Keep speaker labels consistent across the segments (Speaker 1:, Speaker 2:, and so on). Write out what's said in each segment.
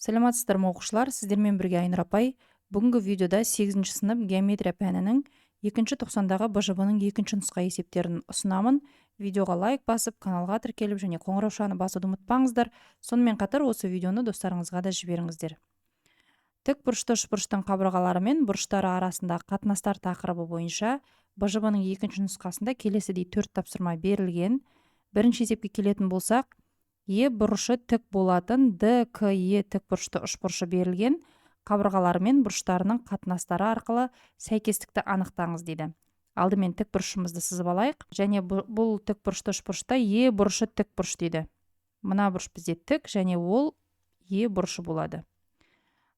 Speaker 1: Саламатсыздар ма оқушылар, сіздермен бірге Айнұр апай. Бүгінгі видеода 8-ші сынып геометрия пәнінің 2-ші тоқсандағы БЖБ-ның 2-ші нұсқа есептерін ұсынамын. Видеоға лайк басып, каналға тіркеліп және қоңыраушаны басуды ұмытпаңыздар. Сонымен қатар осы видеоны достарыңызға да жіберіңіздер. Тік бұрышты үшбұрыштың қабырғалары мен бұрыштары арасындағы қатынастар тақырыбы бойынша БЖБ-ның 2-ші нұсқасында келесідей 4 тапсырма берілген. Бірінші есепке келетін болсақ, Е бұрышы тік болатын ДКЕ тік бұрышты үшбұрышы берілген, қабырғалары мен бұрыштарының қатынастары арқылы сәйкестікті анықтаңыз дейді. Алдымен тік бұрышымызды сызып алайық, және бұл тік бұрышты үшбұрышта Е бұрышы тік бұрыш дейді. Мына бұрыш бізде тік, және ол Е бұрышы болады.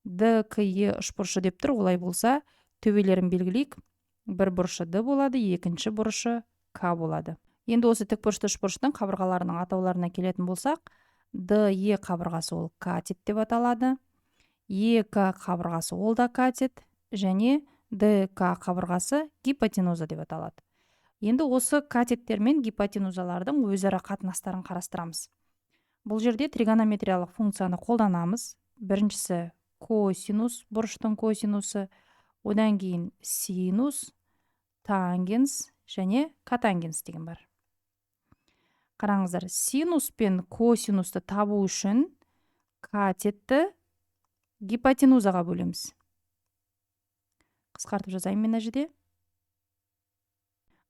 Speaker 1: ДКЕ үшбұрышы деп тұр, олай болса, төбелерін белгілейік. Бір бұрышы Д болады, екінші бұрышы К болады. Енді осы тік бұрышты үшбұрыштың қабырғаларының атауларына келетін болсақ, ДЕ қабырғасы ол катет деп аталады, ЕК қабырғасы ол да катет, және ДК қабырғасы гипотенуза деп аталады. Енді осы катеттер мен гипотенузалардың өзара қатынастарын қарастырамыз. Бұл жерде тригонометриялық функцияны қолданамыз. Біріншісі косинус, бұрыштың косинусы, одан кейін синус, тангенс және котангенс деген бар. Қараңыздар, синус пен косинусты табу үшін катетті гипотенузаға бөлеміз. Қысқартып жазайын мен жерде.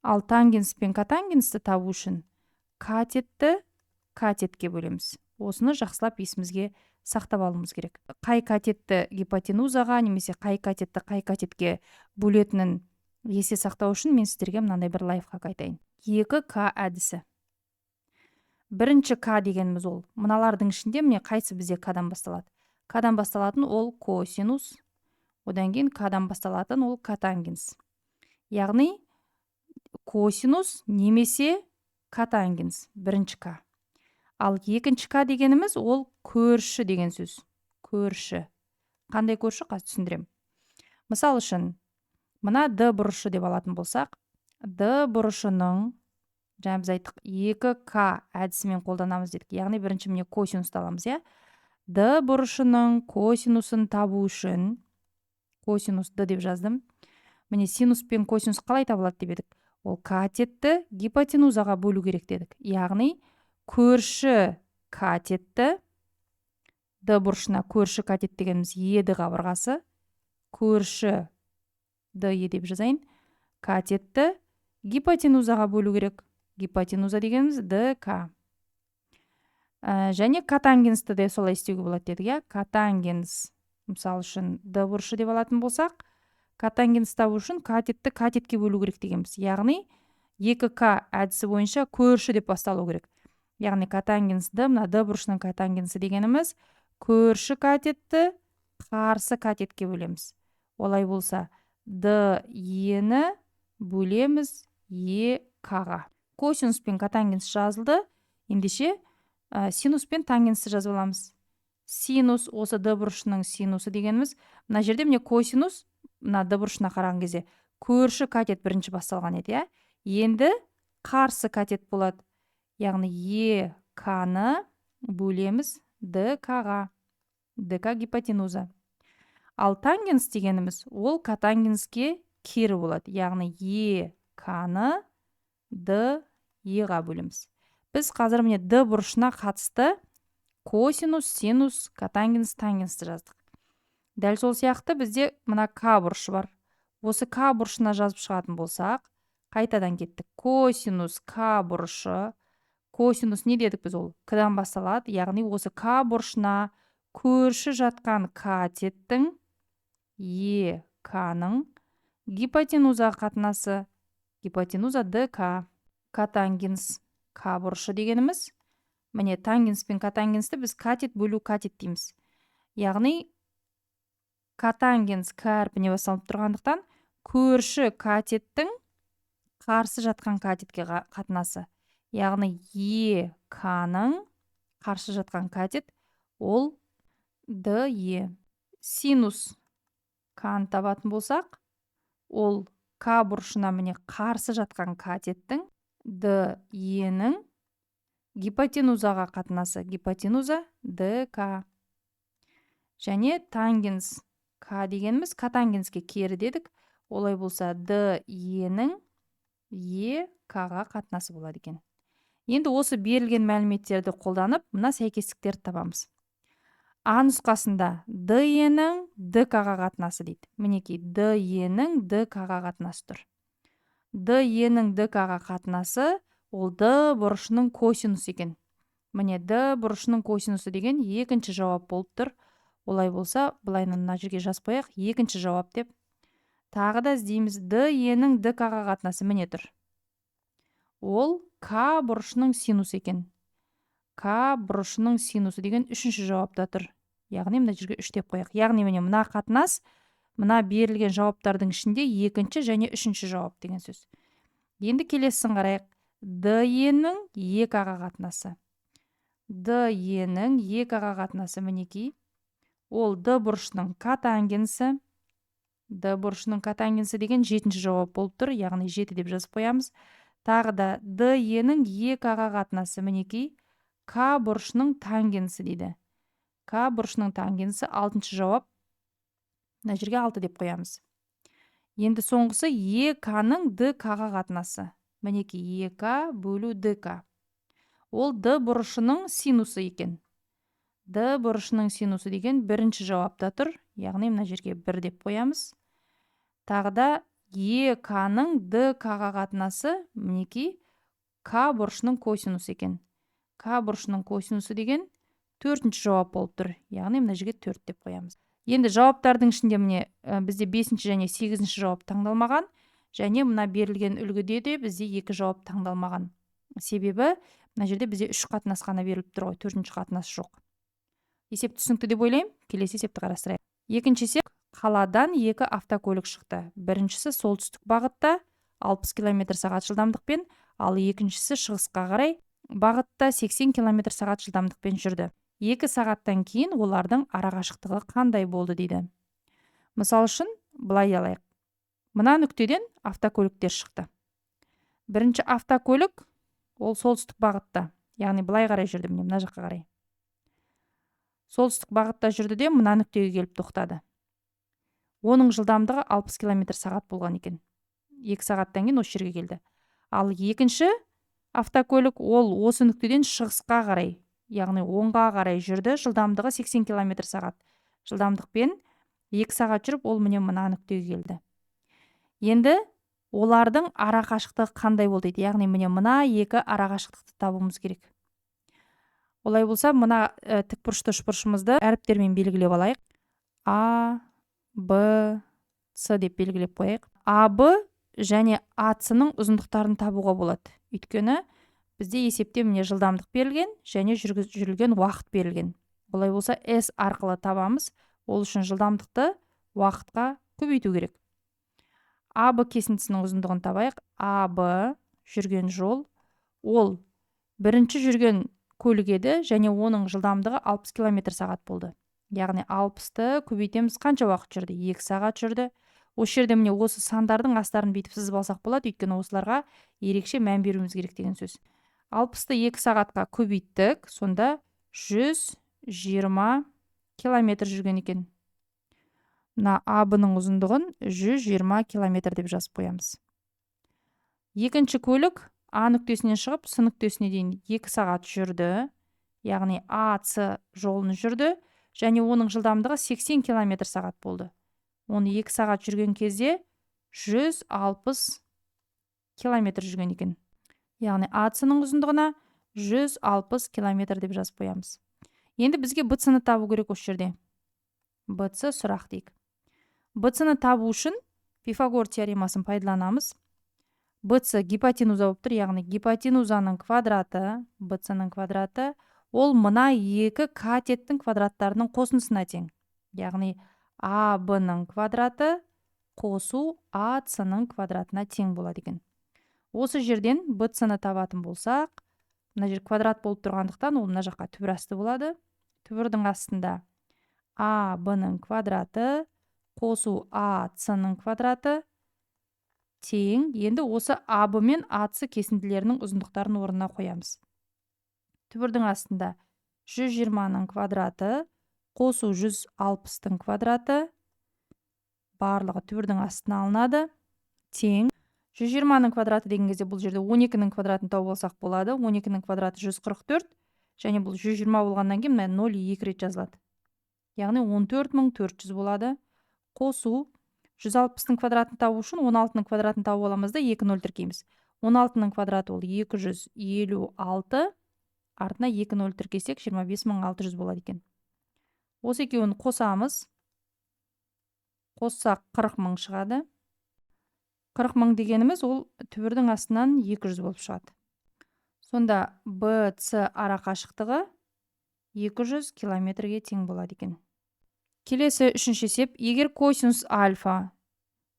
Speaker 1: Ал тангенс пен котангенсті табу үшін катетті катетке бөлеміз. Осыны жақсылап есімізге сақтап алуымыз керек. Қай катетті гипотенузаға, немесе қай катетті қай катетке бөлетінін есе сақтау үшін мен сіздерге мынандай бір лайфхак айтайын. 2К әдісі. Бірінші К дегеніміз ол. Мыналардың ішінде міне қайсы бізде К-дан басталады. К-дан басталатын ол косинус, одан кейін К-дан басталатын ол котангенс. Яғни косинус немесе котангенс, бірінші К. Ал екінші К дегеніміз ол көрші деген сөз. Көрші. Қандай көрші? Қазір түсіндірем. Мысал үшін, мына Д бұрышы деп алатын болсақ, Д бұрышының, жаңа біз айттық, 2К әдісімен қолданамыз дедік. Яғни бірінші міне косинусты аламыз, я? Д бұрышының косинусын табу үшін, косинус Д деп жаздым. Міне синус пен косинус қалай табылады деп едік? Ол катетті гипотенузаға бөлу керек дедік. Яғни көрші катетті, Д бұрышына көрші катет дегеніміз Еді қабырғасы, көрші ДЕ деп жазайын, катетті гипотенузаға бөлу керек. Гипотенуза дегеніміз ДК. Және котангенсті де солай істеуге болады дедік. Котангенс, мысалы үшін Д бұрышы деп алатын болсақ, котангенс табу үшін катетті катетке бөлу керек дегенбіз. Яғни 2К әдісі бойынша көрші деп басталу керек. Яғни котангенсді, мына Д бұрышының котангенсі дегеніміз көрші катетті қарсы катетке бөлеміз. Олай болса, ДЕ-ні бөлеміз ЕК-ға. Косинус пен котангенс жазылды. Ендеше синус пен тангенсті жазып аламыз. Синус осы Д бұрышының синусы дегеніміз, мына жерде міне косинус, мына Д бұрышына қараған кезде көрші катет бірінші басталған еді, я? Енді қарсы катет болады. Яғни ЕК-ны бөлеміз ДК-ға. ДК гипотенуза. Ал тангенс дегеніміз ол котангенске кері болады. Яғни ЕК-ны ДЕ-ға бөлеміз. Біз қазір міне Д бұрышына қатысты косинус, синус, котангенс, тангенсті жаздық. Дәл сол сияқты бізде мына К бұрышы бар. Осы К бұрышына жазып шығатын болсақ, қайтадан кеттік. Косинус К бұрышы. Косинус не дедік біз ол? К-дан басталады. Яғни осы К бұрышына көрші жатқан катеттің ЕК-ның гипотенуза қатынасы. Гипотенуза ДК. Котангенс К бұрышы дегеніміз. Міне тангенс пен котангенсті біз катет бөлу катет дейміз. Яғни котангенс К әрпіне басталып тұрғандықтан көрші катеттің қарсы жатқан катетке қатынасы. Яғни ЕК-ның қарсы жатқан катет ол ДЕ. Синус К-ны табатын болсақ, ол К бұрышына міне қарсы жатқан катеттің ДЕ-ның гипотенузаға қатынасы. Гипотенуза ДК. және тангенс к дегеніміз котангенске кері дедік. Олай болса д е-нің к-ға қатынасы болады екен. Енді осы берілген мәліметтерді қолданып, мына сәйкестіктерді табамыз. А нұсқасында д е-нің д-ға қатынасы дейді. Мінекей д е-нің д-ға қатынасы тұр. д е-нің д-ға қатынасы ол д бұрышының косинусы екен. Міне д бұрышының косинусы деген екінші жауап болып тұр. Олай болса, былайны мына жерге жазып қояйық, екінші жауап деп. Тағы да іздейміз, д е-нің д-ға қатынасы міне тұр. Ол к бұрышының синусы екен. К бұрышының синусы деген үшінші жауапта тұр. Яғни мына жерге 3 деп қояйық. Яғни міне мына қатынас, мына берілген жауаптардың ішінде екінші және үшінші жауап деген сөз. Енді келесісін қарайық. д е-нің к-ға қатынасы. д е-нің к-ға қатынасы мінекей. Ол д бұрышының котангенсі. д бұрышының котангенсі деген жетінші жауап болып тұр. Яғни 7 деп жазып қоямыз. Тағы да д е-нің к-ға қатынасы мінекей. К бұрышының тангенсі дейді. К бұрышының тангенсі 6-шы жауап. Мына жерге 6 деп қоямыз. Енді соңғысы к-ның д-ға қатынасы. Мінекей к бөлу д-к. Ол д бұрышының синусы екен. д бұрышының синусы деген бірінші жауапта тұр. Яғни мына жерге 1 деп қоямыз. Тағы да к-ның д-ға қатынасы мінекей к бұрышының косинусы екен. К бұрышының косинусы деген 4-ші жауап болып тұр. Яғни мына жерге 4 деп қоямыз. Енді жауаптардың ішінде міне бізде 5-ші және 8-ші жауап таңдалмаған. Және мына берілген үлгіде де бізде 2 жауап таңдалмаған. Себебі мына жерде бізде 3 қатынас қана беріліп тұр ғой, 4-ші қатынас жоқ. Есеп түсінікті деп ойлаймын. Келесі есепті қарастырайық. Екінші есеп, қаладан 2 автокөлік шықты. Біріншісі солтүстік бағытта 60 км/сағат жылдамдықпен, ал екіншісі шығысқа қарай бағытта 80 км/сағат жылдамдықпен жүрді. 2 сағаттан кейін олардың арақашықтығы қандай болды дейді. Мысал үшін, былай алайық. Мына нүктеден автокөліктер шықты. Бірінші автокөлік ол солтүстік бағытта, яғни былай қарай жүрді, мына жаққа қарай. Солтүстік бағытта жүрді де мына нүктеге келіп тоқтады. Оның жылдамдығы 60 км/сағат болған екен. 2 сағаттан кейін осы жерге келді. Ал екінші автокөлік ол осы нүктеден шығысқа қарай, яғни оңға қарай жүрді, жылдамдығы 80 км/сағат. Жылдамдықпен 2 сағат жүріп, ол міне мына нүктеге келді. Енді олардың арақашықтығы қандай болды дейді. Яғни міне мына 2 арақашықтықты табуымыз керек. Олай болса, мына тікбұрышты үшбұрышымызды әріптермен белгілеп алайық. А, Б, С деп белгілеп қояйық. АБ және АЦ-ның ұзындықтарын табуға болады. Өйткені бізде есепте міне жылдамдық берілген және жүрілген уақыт берілген. Олай болса, S арқылы табамыз. Ол үшін жылдамдықты уақытқа көбейту керек. АБ кесіндісінің ұзындығын табайық. АБ жүрген жол, ол бірінші жүрген көлік еді және оның жылдамдығы 60 км/сағат болды. Яғни 60-ты көбейтеміз, қанша уақыт жүрді? 2 сағат жүрді. Осы жерде міне осы сандардың астарын бүйтіп сызып алсақ болады, өйткені осыларға ерекше мән беруіміз керек деген сөз. 60-ты 2 сағатқа көбейттік, сонда 120 км жүрген екен. Мына АБ-ның ұзындығын 120 км деп жазып қоямыз. Екінші көлік А нүктесінен шығып, С нүктесіне дейін 2 сағат жүрді. Яғни АЦ жолын жүрді және оның жылдамдығы 80 км/сағат болды. Оны 2 сағат жүрген кезде 160 км жүрген екен. Яғни АЦ-ның ұзындығына 160 км деп жазып қоямыз. Енді бізге БЦ-ны табу керек осы жерде. БЦ сұрақ дейік. БЦ-ны табу үшін Пифагор теоремасын пайдаланамыз. БЦ гипотенуза болып тұр, яғни гипотенузаның квадраты, БЦ-ның квадраты, ол мына 2 катеттің квадраттарының қосындысына тең. Яғни АБ-ның квадраты қосу АЦ-ның квадратына тең болады екен. Осы жерден БЦ-ны табатын болсақ, мына жер квадрат болып тұрғандықтан, ол мына жаққа түбір асты болады. Түбірдің астында АБ-ның квадраты қосу АЦ-ның квадраты тең. Енді осы АБ мен АЦ кесінділерінің ұзындықтарын орнына қоямыз. Түбірдің астында 120-ның квадраты қосу 160-тың квадраты барлығы түбірдің астына алынады, тең 120-ның квадраты деген кезде бұл жерде 12-ның квадратын тауып алсақ болады. 12-ның квадраты 144, және бұл 120 болғаннан кейін мына 0 2 рет жазылады. Яғни 14400 болады. Қосу 160-ның квадратын табу үшін 16-ның квадратын тауып аламыз да 2 0 тіркейміз. 16-ның квадраты ол 256, артына 2 0 тіркесек 25600 болады екен. Осы екеуін қосамыз. Қоссақ 40 000 шығады. 40 000 дегеніміз ол түбірдің астынан 200 болып шығады. Сонда BC ара қашықтығы 200 километрге тең болады екен. Келесі үшінші есеп, егер косинус альфа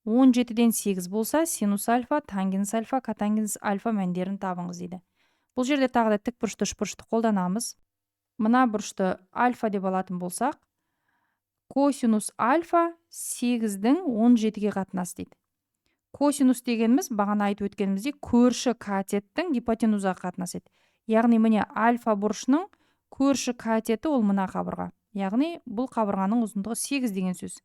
Speaker 1: 17-ден 8 болса, синус альфа, тангенс альфа, котангенс альфа мәндерін табыңыз дейді. Бұл жерде тағы да тік бұрышты үшбұрышты қолданамыз. Мына бұрышты альфа деп алатын болсақ, косинус альфа 8-дің 17-ге қатынасы дейді. Косинус дегеніміз, бағана айтып өткенімізде, көрші катеттің гипотенузаға қатынасы еді. Яғни міне альфа бұрышының көрші катеті ол мына қабырға. Яғни бұл қабырғаның ұзындығы 8 деген сөз.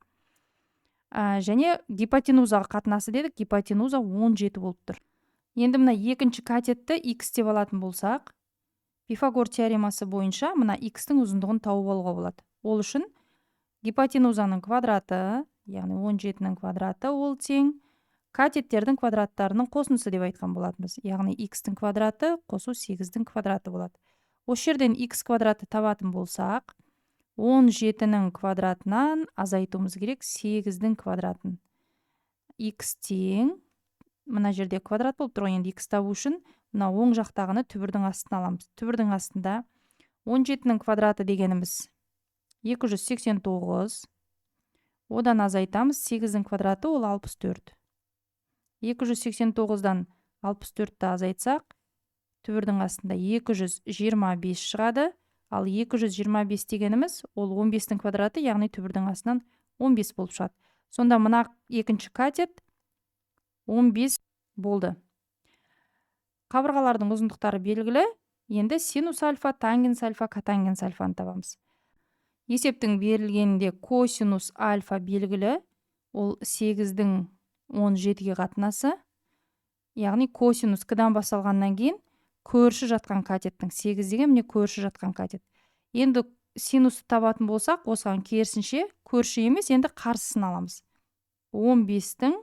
Speaker 1: Және гипотенузаға қатынасы дедік, гипотенуза 17 болып тұр. Енді мына екінші катетті x деп алатын болсақ, Пифагор теоремасы бойынша мына x-тің ұзындығын тауып алуға болады. Ол үшін гипотенузаның квадраты, яғни 17-нің квадраты ол тең катеттердің квадраттарының қосындысы деп айтқан болатынбыз. Яғни x-тің квадраты қосу 8-дің квадраты болады. Осы жерден x квадраты табатын болсақ, 17-нің квадратынан азайтуымыз керек 8-дің квадратын. X тең, мына жерде квадрат болып тұр, енді x табу үшін мына оң жақтағыны түбірдің астына аламыз. Түбірдің астында 17-нің квадраты дегеніміз 289, одан азайтамыз, 8-дің квадраты ол 64. 289-дан 64-ті азайтсақ, түбірдің астында 225 шығады, ал 225 дегеніміз ол 15-тің квадраты, яғни түбірдің астынан 15 болып шығады. Сонда мына екінші катет 15 болды. Қабырғалардың ұзындықтары белгілі. Енді синус альфа, тангенс альфа, котангенс альфаны табамыз. Есептің берілгенінде косинус альфа белгілі, ол 8-дің 17-ге қатынасы. Яғни косинус к-дан басталғаннан кейін көрші жатқан катеттің 8 деген міне көрші жатқан катет. Енді синусты табатын болсақ, осыған керісінше көрші емес, енді қарсысын аламыз. 15-тің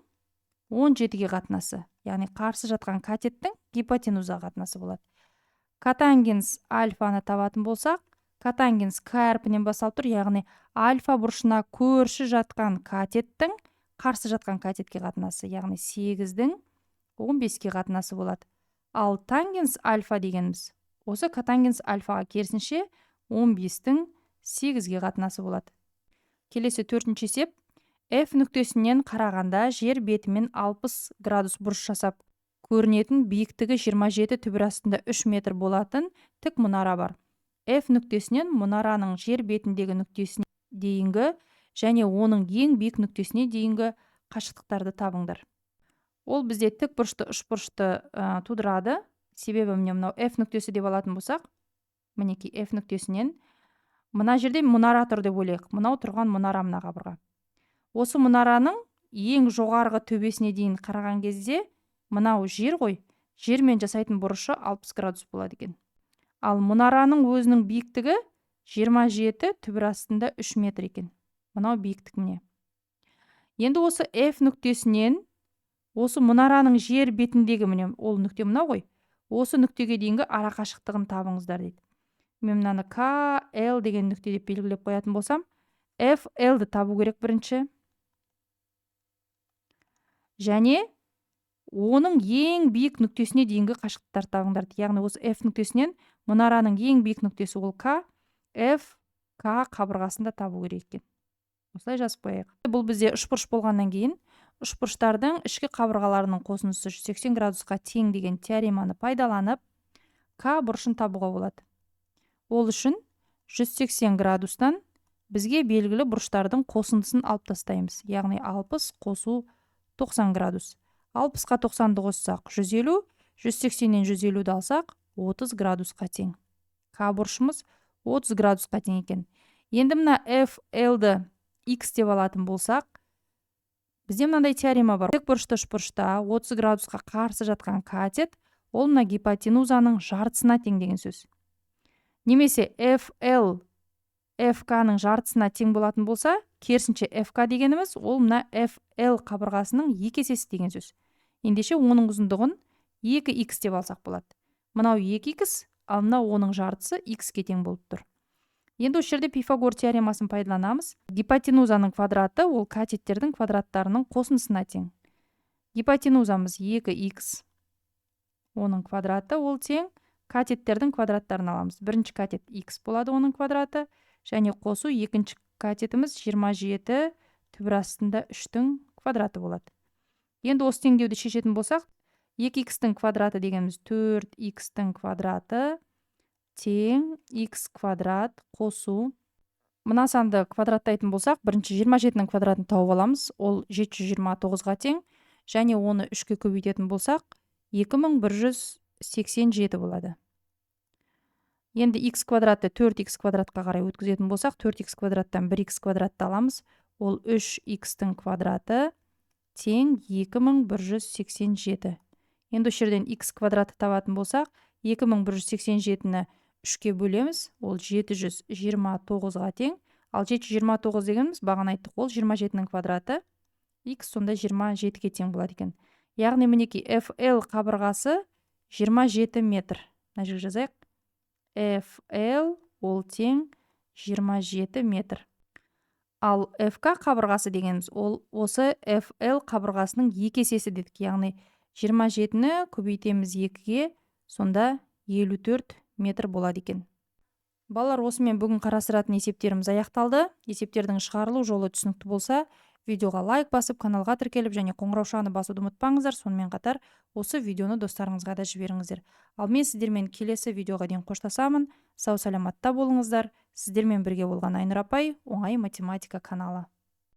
Speaker 1: 17-ге қатынасы, яғни қарсы жатқан катеттің гипотенузаға қатынасы болады. Котангенс альфаны табатын болсақ, котангенс к әрпінен басталып тұр, яғни альфа бұрышына көрші жатқан катеттің қарсы жатқан катетке қатынасы, яғни 8-дің 15-ге қатынасы болады. Ал тангенс альфа дегеніміз, осы котангенс альфаға керісінше 15-тің 8-ге қатынасы болады. Келесі төртінші есеп, F нүктесінен қарағанда жер бетімен 60 градус бұрыш жасап көрінетін биіктігі 27 түбір астында 3 метр болатын тік мұнара бар. F нүктесінен мұнараның жер бетіндегі нүктесіне дейінгі және оның ең биік нүктесіне дейінгі қашықтықтарды табыңдар. Ол бізде тік бұрышты үшбұрышты тудырады. Себебі мынау F нүктесі деп алатын болсақ, мінекей F нүктесінен мына жерде мұнара тұр деп ойлайық. Мынау тұрған мұнара мына қабырға. Осы мұнараның ең жоғарғы төбесіне дейін қараған кезде мынау жер ғой, жермен жасайтын бұрышы 60 градус болады екен. Ал мұнараның өзінің биіктігі 27 түбір астында 3 метр екен. Мынау биіктік міне. Енді осы F нүктесінен осы мұнараның жер бетіндегі міне ол нүкте мынау ғой. Осы нүктеге дейінгі ара қашықтығын табыңыздар дейді. Мен мынаны KL деген нүкте деп белгілеп қоятын болсам, FL-ді табу керек бірінші. Және оның ең биік нүктесіне дейінгі қашықтықтар табыңдар. Яғни осы F нүктесінен мұнараның ең биік нүктесі ол K, F, K қабырғасында табу керек екен. Осылай жазып қояйық. Бұл бізде үшбұрыш болғаннан кейін үшбұрыштардың ішкі қабырғаларының қосындысы 180 градусқа тең деген теореманы пайдаланып K бұрышын табуға болады. Ол үшін 180 градустан бізге белгілі бұрыштардың қосындысын алып тастаймыз. Яғни 60 қосу 90 градус. 60-қа 90-ды қоссақ 150, 180-нен 150-ді алсақ 30 градусқа тең. К бұрышымыз 30 градусқа тең екен. Енді мына FL-ді x деп алатын болсақ, бізде мынандай теорема бар. Тік бұрышты үшбұрышта 30 градусқа қарсы жатқан катет, ол мына гипотенузаның жартысына тең деген сөз. Немесе FL FK-ның жартысына тең болатын болса, керісінше FK дегеніміз, ол мына FL қабырғасының 2 есесі деген сөз. Ендеше оның ұзындығын 2x деп алсақ болады. Мынау 2x, ал мынау оның жартысы x-ке тең болып тұр. Енді осы жерде Пифагор теоремасын пайдаланамыз. Гипотенузаның квадраты ол катеттердің квадраттарының қосындысына тең. Гипотенузамыз 2x, оның квадраты ол тең катеттердің квадраттарын аламыз. Бірінші катет x болады оның квадраты, және қосу екінші катетіміз 27 түбір астында 3-тің квадраты болады. Енді осы теңдеуді шешетін болсақ, 2x-тің квадраты дегеніміз 4x-тің квадраты тең x квадрат қосу. Мына санды квадраттайтын болсақ, бірінші 27-нің квадратын тауып аламыз, ол 729-ға тең, және оны 3-ке көбейтетін болсақ, 2187 болады. Енді x квадратты 4x квадратқа қарай өткізетін болсақ, 4x квадраттан 1x квадратты аламыз, ол 3x-тің квадраты тең 2187. Енді осы жерден x квадраты табатын болсақ, 2187-ні 3-ке бөлеміз, ол 729-ға тең. Ал 729 дегеніміз, бағана айттық, ол 27-нің квадраты, x сонда 27-ге тең болады екен. Яғни мінеки FL қабырғасы 27 метр. Мына жерге жазайық. FL ол тең 27 метр. Ал FK қабырғасы дегеніміз, ол осы FL қабырғасының 2 есесі дедік. Яғни 27-ні көбейтеміз 2-ге, сонда 54 метр болады екен. Балалар, осымен бүгін қарастыратын есептеріміз аяқталды. Есептердің шығарылу жолы түсінікті болса, видеоға лайк басып, каналға тіркеліп және қоңыраушаны басуды ұмытпаңыздар. Сонымен қатар осы видеоны достарыңызға да жіберіңіздер. Ал мен сіздермен келесі видеоға дейін қоштасамын. Сау саламатта болыңыздар. Сіздермен бірге болған Айнұр апай, оңай математика каналы.